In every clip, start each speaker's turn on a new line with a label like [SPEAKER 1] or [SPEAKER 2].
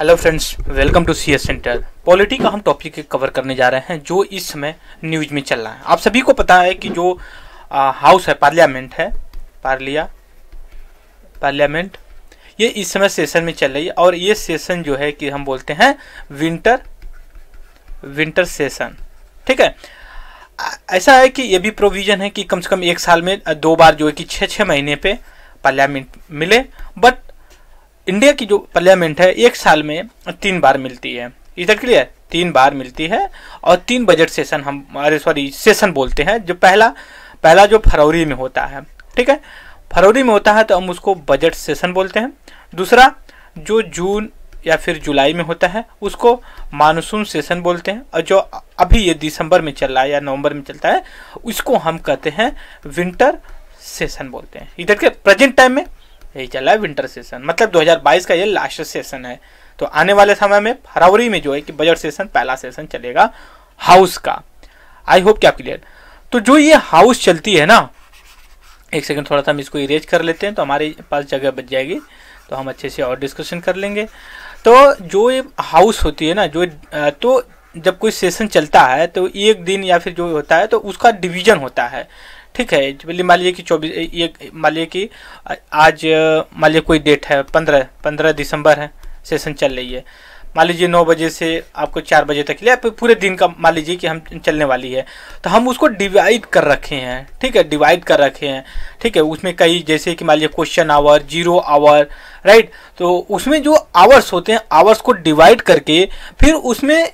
[SPEAKER 1] Hello friends, welcome to CS centre. Polity का हम topic cover करने जा रहे हैं जो इस समय न्यूज में चल रहा है। आप सभी को पता है कि जो हाउस है, पार्लियामेंट है, पार्लियामेंट ये इस समय सेशन में चल रही है और ये सेशन जो है कि हम बोलते हैं विंटर सेशन। ठीक है, ऐसा है कि ये भी प्रोविजन है कि कम से कम एक साल में 2 बार जो है कि 6 महीने पे पार्लियामेंट मिले, बट इंडिया की जो पार्लियामेंट है 1 साल में 3 बार मिलती है। इधर क्लियर, 3 बार मिलती है और 3 बजट सेशन सेशन बोलते हैं। जो पहला जो फरवरी में होता है, ठीक है, फरवरी में होता है तो हम उसको बजट सेशन बोलते हैं। दूसरा जो जून या फिर जुलाई में होता है उसको मानसून सेशन बोलते हैं, और जो अभी ये दिसंबर में चल रहा है या नवंबर में चलता है उसको हम कहते हैं विंटर सेशन बोलते हैं। इधर के प्रेजेंट टाइम में यही चल रहा है विंटर सेशन, मतलब 2022 का ये लास्ट सेशन है। तो आने वाले समय में फरवरी में जो है कि बजट सेशन पहला सेशन चलेगा हाउस का। आई होप कि आप क्लियर। तो जो ये हाउस चलती है ना, एक सेकंड थोड़ा सा हम इसको इरेज कर लेते हैं तो हमारे पास जगह बच जाएगी, तो हम अच्छे से और डिस्कशन कर लेंगे। तो जो ये हाउस होती है ना, तो जब कोई सेशन चलता है तो एक दिन या फिर जो होता है तो उसका डिवीजन होता है। ठीक है, मान लीजिए कि 24 मान लीजिए कि आज मान लीजिए कोई डेट है 15 दिसंबर है, सेशन चल रही है। मान लीजिए 9 बजे से आपको 4 बजे तक के लिए पूरे दिन का मान लीजिए कि हम चलने वाली है, तो हम उसको डिवाइड कर रखे हैं। ठीक है, डिवाइड कर रखे हैं। ठीक है, उसमें कई जैसे कि मान लीजिए क्वेश्चन आवर, 0 आवर, राइट। तो उसमें जो आवर्स होते हैं, आवर्स को डिवाइड करके फिर उसमें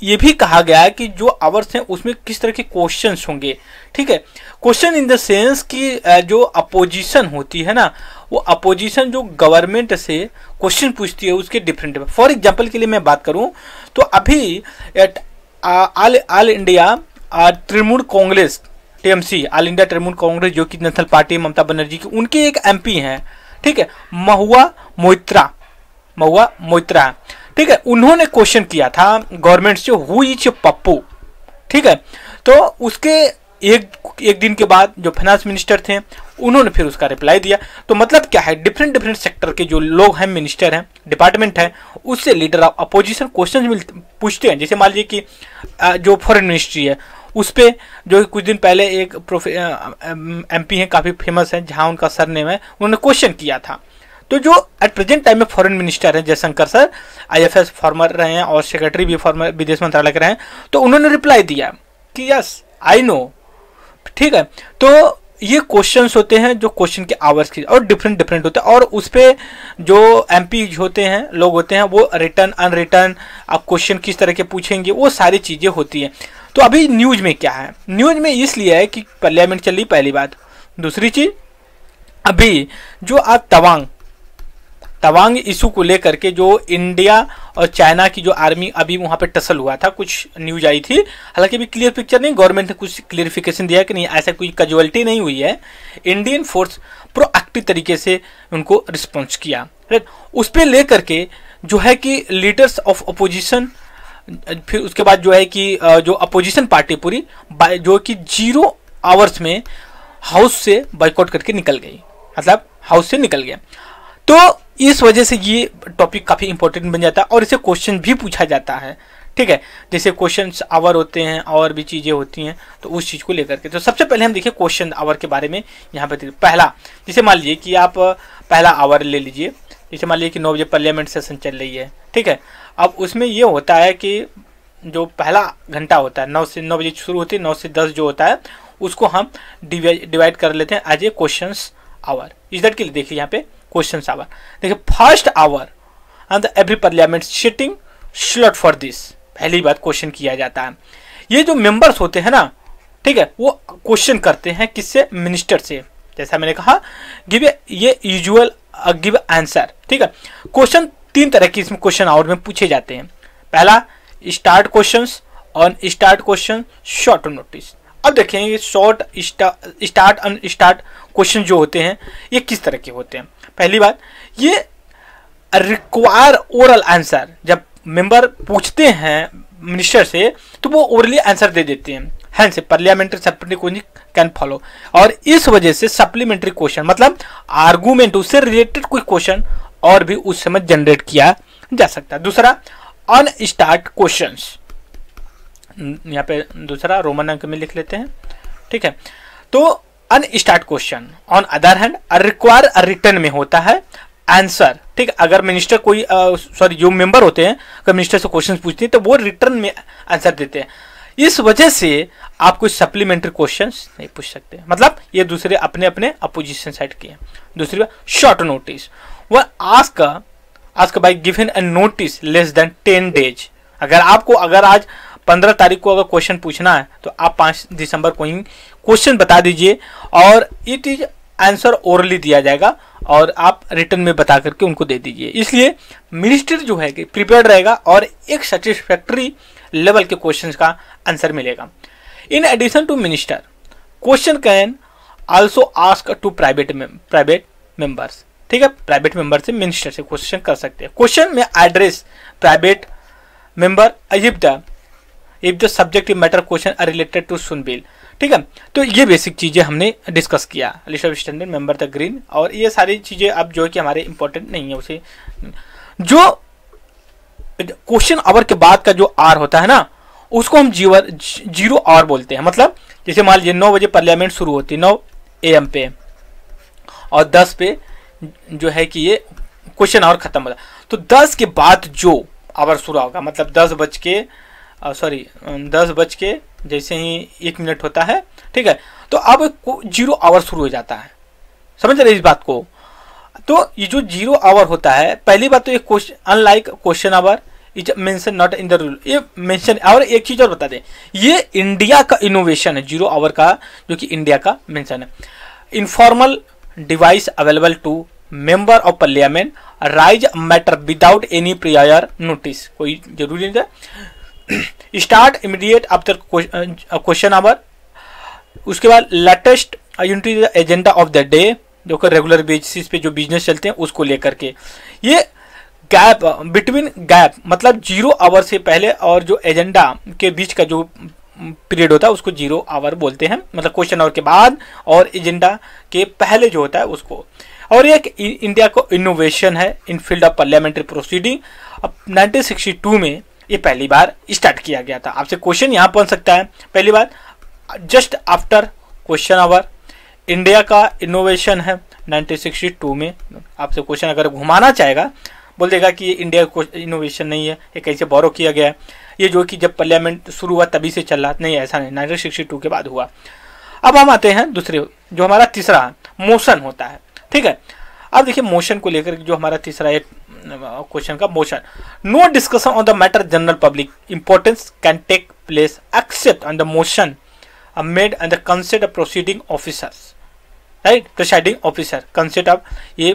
[SPEAKER 1] ये भी कहा गया है कि जो आवर्स हैं उसमें किस तरह के क्वेश्चंस होंगे। ठीक है, क्वेश्चन इन द सेंस कि जो अपोजिशन होती है ना, वो अपोजिशन जो गवर्नमेंट से क्वेश्चन पूछती है उसके डिफरेंट। फॉर एग्जांपल के लिए मैं बात करूं तो अभी all India Trinamool Congress TMC, all India Trinamool Congress जो कि नेशनल पार्टी ममता बनर्जी की, उनके एक एमपी हैं, ठीक है, महुआ मोइत्रा। ठीक है, उन्होंने क्वेश्चन किया था गवर्नमेंट से, हु इज पप्पू। ठीक है, तो उसके एक दिन के बाद जो फाइनेंस मिनिस्टर थे उन्होंने फिर उसका रिप्लाई दिया। तो मतलब क्या है, डिफरेंट सेक्टर के जो लोग हैं, मिनिस्टर हैं, डिपार्टमेंट है, उससे लीडर ऑफ अपोजिशन क्वेश्चन पूछते हैं। जैसे मान लीजिए कि जो फॉरेन मिनिस्ट्री है उस पे जो कुछ दिन पहले एक एमपी हैं, काफी फेमस है, जहां उनका सरनेम है, उन्होंने क्वेश्चन किया था। तो जो एट प्रेजेंट टाइम में फॉरेन मिनिस्टर हैं जयशंकर सर, आईएफएस फॉर्मर रहे हैं और सेक्रेटरी भी फॉर्मर विदेश मंत्रालय के रहे हैं, तो उन्होंने रिप्लाई दिया कि यस आई नो। ठीक है, तो ये क्वेश्चंस होते हैं जो क्वेश्चन के आवर्स की और डिफरेंट होते हैं, और उस पे जो एमपी होते हैं, लोग होते हैं, वो रिटर्न अनरिटर्न आप क्वेश्चन किस तरह के पूछेंगे, वो सारी चीजें होती हैं। तो अभी न्यूज में क्या है, न्यूज में इसलिए है कि पार्लियामेंट चल रही, पहली बात। दूसरी चीज, अभी जो आज तवांग इशू को लेकर के जो इंडिया और चाइना की जो आर्मी अभी वहां पे टसल हुआ था, कुछ न्यूज आई थी, हालांकि अभी क्लियर पिक्चर नहीं, गवर्नमेंट ने कुछ क्लियरिफिकेशन दिया कि नहीं ऐसा कोई कैजुअलिटी नहीं हुई है। इंडियन फोर्स प्रोएक्टिव तरीके से उनको रिस्पॉन्स किया, राइट। उस पर लेकर के जो है कि लीडर्स ऑफ अपोजिशन, फिर उसके बाद जो है कि जो अपोजिशन पार्टी पूरी जो कि 0 आवर्स में हाउस से बाइकआउट करके निकल गई, मतलब हाउस से निकल गया। तो इस वजह से ये टॉपिक काफी इंपॉर्टेंट बन जाता है और इसे क्वेश्चन भी पूछा जाता है। ठीक है, जैसे क्वेश्चन आवर होते हैं और भी चीजें होती हैं, तो उस चीज को लेकर के तो सबसे पहले हम देखिए क्वेश्चन आवर के बारे में। यहाँ पे पहला, जैसे मान लीजिए कि आप पहला आवर ले लीजिए, जैसे मान लीजिए कि 9 बजे पार्लियामेंट सेशन चल रही है। ठीक है, अब उसमें ये होता है कि जो पहला घंटा होता है 9 बजे शुरू होती है, 9 से 10 जो होता है उसको हम डिवाइड कर लेते हैं एज ए क्वेश्चन आवर। इस दैट के लिए देखिए यहाँ पे क्वेश्चन आवर, देखिए first hour and every parliament sitting slot for this. पहली बात क्वेश्चन किया जाता है। ये जो मेंबर्स होते हैं ना, ठीक है, वो क्वेश्चन करते हैं किससे, मिनिस्टर से। जैसा मैंने कहा गिव ये यूजुअल गिव आंसर। ठीक है, क्वेश्चन 3 तरह के इसमें क्वेश्चन आवर में पूछे जाते हैं। पहला start questions, on start question, short notice. अब देखेंगे शॉर्ट स्टार्ट अनस्टार्ट क्वेश्चन जो होते हैं ये किस तरह के होते हैं। पहली बात, ये रिक्वायर ओरल आंसर। जब मेंबर पूछते हैं मिनिस्टर से तो वो ओरली आंसर दे देते हैं, hence parliamentary supplementary question can follow. और इस वजह से सप्लीमेंट्री क्वेश्चन मतलब आर्गूमेंट, उससे रिलेटेड कोई क्वेश्चन और भी उस समय जनरेट किया जा सकता है। दूसरा, अनस्टार्ट क्वेश्चंस, यहाँ पे दूसरा रोमन अंक में लिख लेते हैं, ठीक है। तो unstarred question on other hand require return में होता है आंसर, ठीक है। अगर मिनिस्टर कोई सॉरी जो मेंबर होते हैं अगर मिनिस्टर से क्वेश्चन पूछते हैं तो वो रिटर्न में आंसर देते हैं। इस वजह से आप कोई सप्लीमेंट्री क्वेश्चंस नहीं पूछ सकते, मतलब ये दूसरे अपने अपने अपोजिशन साइड किए। दूसरी बात, शॉर्ट नोटिस, वह ask bye given a notice less than 10 days. अगर आज 15 तारीख को अगर क्वेश्चन पूछना है तो आप 5 दिसंबर को ही क्वेश्चन बता दीजिए और इट इज आंसर ओरली दिया जाएगा और आप रिटर्न में बता करके उनको दे दीजिए। इसलिए मिनिस्टर जो है कि प्रिपेयर्ड रहेगा और एक सेटिस्फैक्टरी लेवल के क्वेश्चंस का आंसर मिलेगा। In addition to minister, question can also ask to private members, ठीक है। प्राइवेट मेंबर से मिनिस्टर से क्वेश्चन कर सकते हैं। क्वेश्चन में address private member if the subjective matter question are related to some bill, ठीक है। तो ये बेसिक चीजें हमने डिस्कस किया, list of standard member the green, और ये सारी चीजें अब जो है कि हमारे इंपॉर्टेंट नहीं है। उसे जो क्वेश्चन आवर के बाद का जो आर होता है ना, उसको हम 0 आवर बोलते हैं। मतलब जैसे मान लीजिए 9 बजे पार्लियामेंट शुरू होती है 9 AM पे, और 10 पे जो है कि ये क्वेश्चन आवर खत्म होता है, तो 10 के बाद जो आवर शुरू होगा, मतलब 10 बज के जैसे ही 1 मिनट होता है, ठीक है, तो अब 0 आवर शुरू हो जाता है। समझ रहे इस बात को? तो ये जो 0 आवर होता है, पहली बात तो ये question unlike question our is mention not in the rule, ये मेंशन। और एक चीज और बता दें, ये इंडिया का इनोवेशन है 0 आवर का, जो कि इंडिया का मेंशन है। Informal device available to member of parliament raise matter without any prior notice, कोई जरूरी नहीं है। Start immediate after question hour. उसके बाद latest unity agenda of the day, जो कि रेगुलर बेसिस पे जो बिजनेस चलते हैं उसको लेकर के। ये गैप बिटवीन गैप, मतलब 0 आवर से पहले और जो एजेंडा के बीच का जो पीरियड होता है उसको 0 आवर बोलते हैं, मतलब क्वेश्चन आवर के बाद और एजेंडा के पहले जो होता है उसको। और एक इंडिया को इनोवेशन है इन फील्ड ऑफ पार्लियामेंट्री प्रोसीडिंग। अब 1962 में ये पहली बार स्टार्ट किया गया था। आपसे क्वेश्चन यहाँ बन सकता है पहली बार just after question hour. India का इनोवेशन है 1962 में। आपसे क्वेश्चन अगर घुमाना चाहेगा, बोल देगा कि ये इंडिया को इनोवेशन नहीं है, ये कहीं से बोरो किया गया है, ये जो कि जब पार्लियामेंट शुरू हुआ तभी से चल रहा। नहीं, ऐसा नहीं, 1962 के बाद हुआ। अब हम आते हैं दूसरे, जो हमारा तीसरा मोशन होता है, ठीक है। अब देखिए मोशन को लेकर जो हमारा तीसरा एक क्वेश्चन का motion, no discussion on the matter general public importance can take place except on the motion made and the consent of proceeding officers, right. Presiding officer, consent of, ये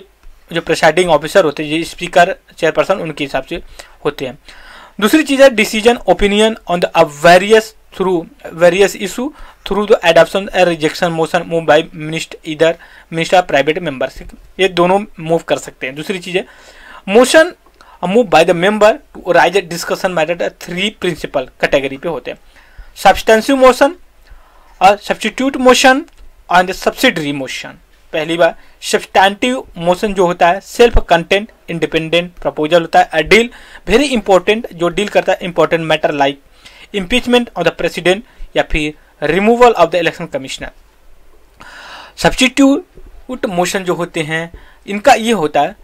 [SPEAKER 1] जो प्रिसाइडिंग ऑफिसर होते हैं, ये speaker chairperson उनके हिसाब से होते हैं। दूसरी चीज है decision opinion on the various issue through the adoption and rejection motion move by minister private membership, ये दोनों मूव कर सकते हैं। दूसरी चीज है motion move by the member to raise discussion matter 3 principal category पे होते हैं, सब्सटेंसिव मोशन और substitute motion and subsidiary motion. पहली बार सब्सटैंटिव मोशन जो होता है सेल्फ कंटेंट इंडिपेंडेंट प्रपोजल होता है, डील वेरी इंपॉर्टेंट, जो डील करता है important matter like impeachment of the president या फिर removal of the election commissioner. Substitute motion जो होते हैं इनका ये होता है,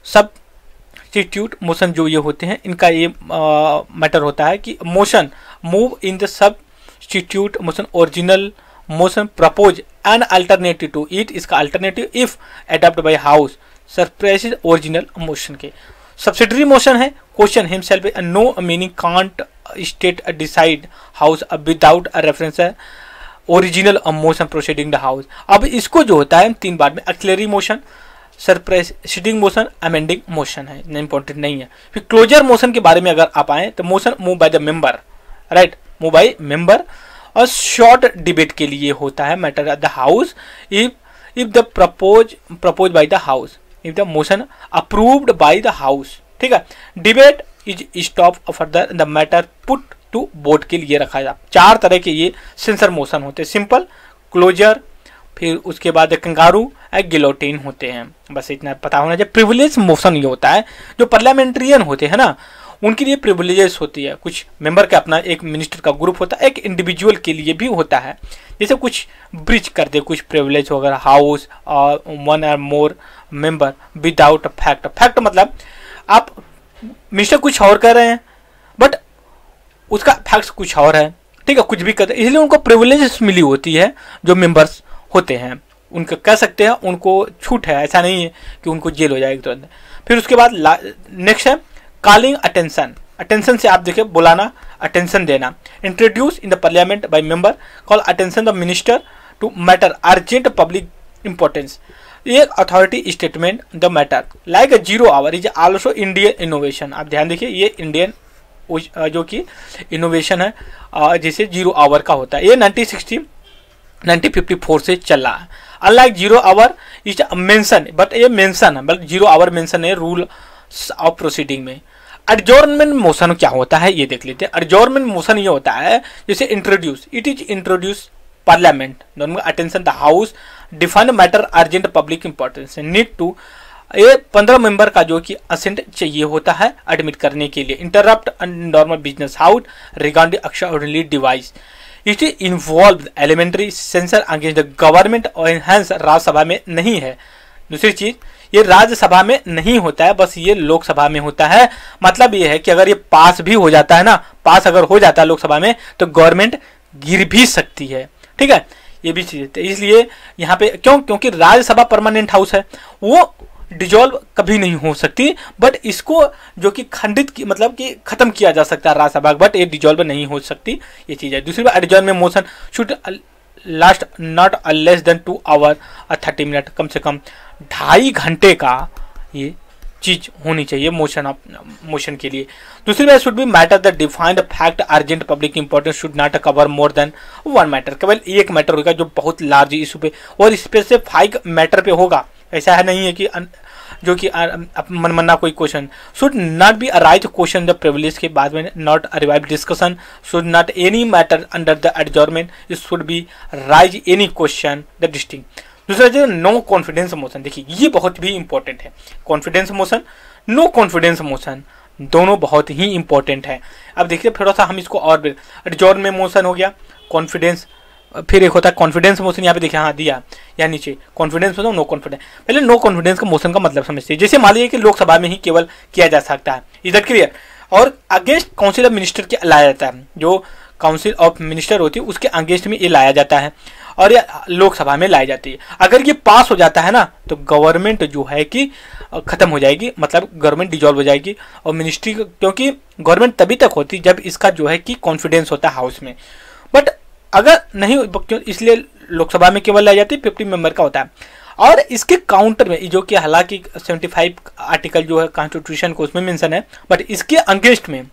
[SPEAKER 1] सब्स्टिट्यूट मोशन जो ये होते हैं इनका ये मैटर होता है कि motion move in the substitute motion original motion propose an alternative to it, इसका alternative if adopt by house surprise original motion के। सब्सिडरी मोशन है question himself no meaning can't state decide house without a reference original motion proceeding the house. अब इसको जो होता है 3 बार में ancillary motion, surprising motion, amending motion है, इंपॉर्टेंट नहीं है। फिर क्लोजर मोशन के बारे में अगर आप आए तो motion move by the member, right, move by member, और शॉर्ट डिबेट के लिए होता है matter at the house if the propose by the house, if the motion approved by the house, ठीक है। Debate is stop further the matter put to vote के लिए रखा जाए। 4 तरह के ये सेंसर मोशन होते हैं, सिंपल, क्लोजर, फिर उसके बाद कंगारू गिलोटिन होते हैं। बस इतना पता होना चाहिए। प्रिविलेज मोशन ये होता है, जो पार्लियामेंट्रियन होते हैं ना उनके लिए प्रिविलेजेस होती है। कुछ मेंबर का अपना एक मिनिस्टर का ग्रुप होता है, एक इंडिविजुअल के लिए भी होता है। जैसे कुछ ब्रिज कर दे, कुछ प्रिविलेज वगैरह, हाउस और 1 और मोर मेंबर विदाउट फैक्ट। फैक्ट मतलब आप मिनिस्टर कुछ और कर रहे हैं बट उसका फैक्ट कुछ और है, ठीक है, कुछ भी करते हैं, इसलिए उनको प्रिविलेजेस मिली होती है। जो मेंबर्स होते हैं उनको कह सकते हैं, उनको छूट है, ऐसा नहीं है कि उनको जेल हो जाएगी तुरंत। फिर उसके बाद नेक्स्ट है कॉलिंग अटेंशन। अटेंशन से आप देखिए बुलाना, अटेंशन देना। Introduce in the parliament by member call attention the minister to matter urgent public importance. ये authority statement the matter like a 0 hour is also Indian innovation. आप ध्यान देखिए, ये इंडियन जो कि इनोवेशन है जैसे 0 आवर का होता है। ये 1954 से चल रहा है। Unlike 0 hour is mention, but ये मेंशन है, बट 0 आवर मेंशन है रूल ऑफ प्रोसीडिंग में। एडजॉर्नमेंट मोशन क्या होता है ये देख लेते हैं। एडजॉर्नमेंट मोशन ये होता है जैसे introduce, it is introduce parliament attention the house define matter urgent public importance need to. ये 15 मेंबर का जो कि असेंट चाहिए होता है एडमिट करने के लिए। Interrupt normal business house regarding extraordinary device. It involve elementary censure against the government और एनहांस राज्यसभा में नहीं है। दूसरी चीज, ये राज्यसभा में नहीं होता है, बस ये लोकसभा में होता है। मतलब ये है कि अगर ये पास भी हो जाता है ना, पास अगर हो जाता है लोकसभा में तो गवर्नमेंट गिर भी सकती है, ठीक है, ये भी चीज है। इसलिए यहाँ पे क्योंकि राज्यसभा परमानेंट हाउस है, वो डिजॉल्व कभी नहीं हो सकती, बट इसको जो कि खंडित की मतलब कि खत्म किया जा सकता है राज्यसभा, बट ये डिजॉल्व नहीं हो सकती, ये चीज है। दूसरी बात, adjournment motion should last not less than 2 hour और 30 मिनट, कम से कम 2.5 घंटे का ये चीज होनी चाहिए मोशन के लिए। दूसरी बात, should be matter the defined fact urgent public importance should not cover more than 1 matter. केवल एक मैटर होगा जो बहुत लार्ज इशू पे और स्पेसिफाइक मैटर पे होगा। ऐसा है नहीं है कि जो कि मनमना कोई question. Should not be arise question the privilege के बाद में not revive discussion. Should not any matter under the adjournment, it should be raise any question the distinct. दूसरा जो नो कॉन्फिडेंस मोशन, देखिए ये बहुत भी इंपॉर्टेंट है। Confidence motion, no confidence motion, दोनों बहुत ही इंपॉर्टेंट है। अब देखिए थोड़ा सा हम इसको और एडजॉर्नमेंट मोशन हो गया, कॉन्फिडेंस, फिर एक होता है कॉन्फिडेंस मोशन। यहाँ पे देखिए हाँ दिया या नीचे कॉन्फिडेंस मोशन, नो कॉन्फिडेंस। पहले नो कॉन्फिडेंस का मोशन का मतलब समझते हैं। जैसे मान लीजिए कि लोकसभा में ही केवल किया जा सकता है, इधर क्लियर, और अगेंस्ट काउंसिल ऑफ मिनिस्टर के लाया जाता है। जो काउंसिल ऑफ मिनिस्टर होती है उसके अगेंस्ट में ये लाया जाता है और ये लोकसभा में लाई जाती है। अगर ये पास हो जाता है ना तो गवर्नमेंट जो है कि खत्म हो जाएगी, मतलब गवर्नमेंट डिजॉल्व हो जाएगी और मिनिस्ट्री, क्योंकि गवर्नमेंट तभी तक होती जब इसका जो है कि कॉन्फिडेंस होता है हाउस में। बट अगर नहीं, इसलिए लोकसभा में केवल लाई जाती है, 50 मेंबर का होता है। और इसके काउंटर में जो कि हालांकि 75 आर्टिकल जो है कॉन्स्टिट्यूशन को उसमें मेंशन है, बट इसके अगेंस्ट में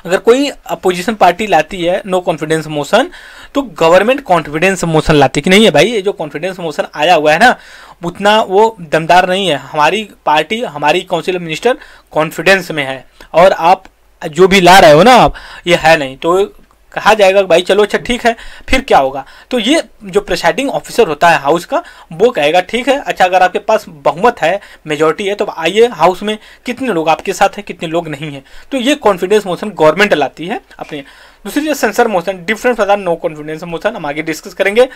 [SPEAKER 1] अगर कोई अपोजिशन पार्टी लाती है नो कॉन्फिडेंस मोशन तो गवर्नमेंट कॉन्फिडेंस मोशन लाती है कि नहीं है भाई, ये जो कॉन्फिडेंस मोशन आया हुआ है ना उतना वो दमदार नहीं है, हमारी पार्टी, हमारी काउंसिल ऑफ मिनिस्टर कॉन्फिडेंस में है और आप जो भी ला रहे हो ना आप ये है नहीं, तो कहा जाएगा भाई चलो अच्छा ठीक है। फिर क्या होगा, तो ये जो प्रिसाइडिंग ऑफिसर होता है हाउस का वो कहेगा ठीक है, अच्छा अगर आपके पास बहुमत है, मेजॉरिटी है, तो आइए हाउस में कितने लोग आपके साथ हैं, कितने लोग नहीं है। तो ये कॉन्फिडेंस मोशन गवर्नमेंट लाती है अपने। दूसरी चीज censure motion, different from no confidence motion, हम आगे डिस्कस करेंगे।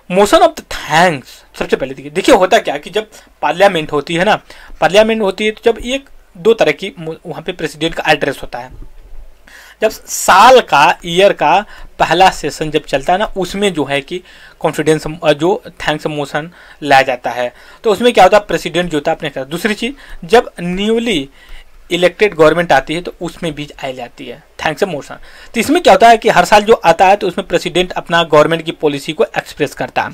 [SPEAKER 1] मोशन ऑफ द थैंक्स, सबसे पहले देखिए होता क्या कि जब पार्लियामेंट होती है ना, पार्लियामेंट होती है तो जब एक दो तरह की वहाँ पे प्रेसिडेंट का एड्रेस होता है। जब साल का ईयर का पहला सेशन जब चलता है ना उसमें जो है कि कॉन्फिडेंस जो थैंक्स मोशन लाया जाता है, तो उसमें क्या होता है प्रेसिडेंट जो होता है अपने कर। दूसरी चीज जब न्यूली इलेक्टेड गवर्नमेंट आती है तो उसमें भी आई जाती है थैंक्स मोशन। तो इसमें क्या होता है कि हर साल जो आता है तो उसमें प्रेसिडेंट अपना गवर्नमेंट की पॉलिसी को एक्सप्रेस करता है,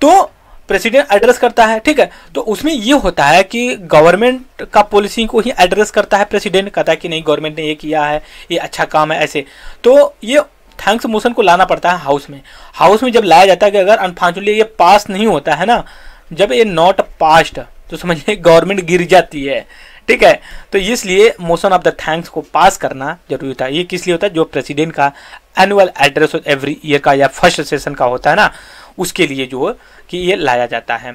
[SPEAKER 1] तो प्रेसिडेंट एड्रेस करता है, ठीक है। तो उसमें ये होता है कि गवर्नमेंट का पॉलिसी को ही एड्रेस करता है प्रेसिडेंट, कहता है कि नहीं गवर्नमेंट ने ये किया है, ये अच्छा काम है, ऐसे। तो ये थैंक्स मोशन को लाना पड़ता है हाउस में। हाउस में जब लाया जाता है कि अगर अनफॉर्चुनेटली ये पास नहीं होता है ना, जब ये नॉट पास्ड तो समझिए गवर्नमेंट गिर जाती है, ठीक है। तो इसलिए मोशन ऑफ द थैंक्स को पास करना जरूरी था। ये किस लिए होता है, जो प्रेसिडेंट का एनुअल एड्रेस एवरी ईयर का या फर्स्ट सेशन का होता है ना उसके लिए जो है कि ये लाया जाता है।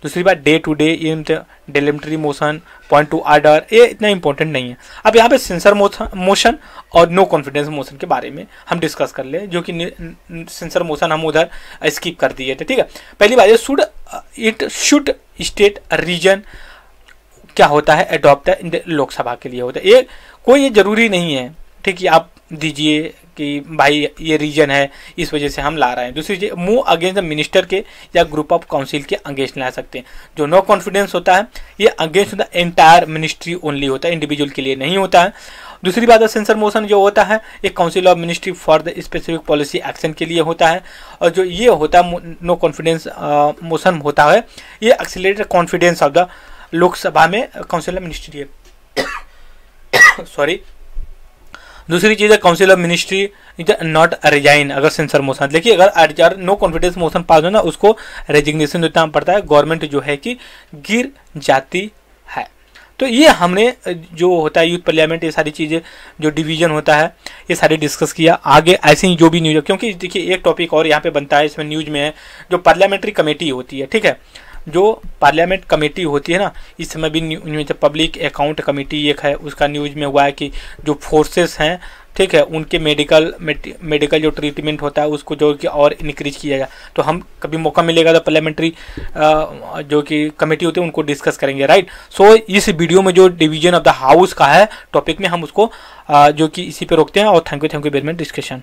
[SPEAKER 1] दूसरी बात, day to day in dilatory motion, point to order, ये इतना इंपॉर्टेंट नहीं है। अब यहाँ पे सेंसर मोशन और नो कॉन्फिडेंस मोशन के बारे में हम डिस्कस कर ले, जो कि सेंसर मोशन हम उधर स्किप कर दिए थे, ठीक है। पहली बात, इट शुड स्टेट रीजन क्या होता है अडॉप्ट इन लोकसभा के लिए होता है। ये कोई ये जरूरी नहीं है, ठीक है, आप दीजिए कि भाई ये रीजन है इस वजह से हम ला रहे हैं। दूसरी चीज, मूव अगेंस्ट द मिनिस्टर के या ग्रुप ऑफ काउंसिल के अगेंस्ट ला सकते हैं। जो नो कॉन्फिडेंस होता है ये against the entire ministry only होता है, इंडिविजुअल के लिए नहीं होता है। दूसरी बात है, सेंसर मोशन जो होता है एक council of ministry for the specific policy action के लिए होता है। और जो ये होता है नो कॉन्फिडेंस मोशन होता है, ये accelerated confidence of the Lok Sabha में काउंसिल ऑफ मिनिस्ट्री सॉरी। दूसरी चीज है, council of ministry is not resign अगर सेंसर मोशन। देखिए, अगर नो कॉन्फिडेंस मोशन पास हो ना, उसको रेजिग्नेशन देना पड़ता है, गवर्नमेंट जो है कि गिर जाती है। तो ये हमने जो होता है यूथ पार्लियामेंट, ये सारी चीज़ें जो डिवीजन होता है ये सारी डिस्कस किया। आगे ऐसे ही जो भी न्यूज, क्योंकि देखिए एक टॉपिक और यहाँ पे बनता है इसमें न्यूज में है, जो पार्लियामेंट्री कमेटी होती है, ठीक है, जो पार्लियामेंट कमेटी होती है ना, इस समय भी न्यूज पब्लिक अकाउंट कमेटी एक है, उसका न्यूज में हुआ है कि जो फोर्सेस हैं, ठीक है, उनके मेडिकल जो ट्रीटमेंट होता है उसको जो कि और इंक्रीज किया जाए। तो हम कभी मौका मिलेगा तो पार्लियामेंट्री जो कि कमेटी होती है उनको डिस्कस करेंगे, राइट। सो इस वीडियो में जो डिवीजन ऑफ द हाउस का है टॉपिक में हम उसको जो कि इसी पे रोकते हैं। और thank you very much discussion.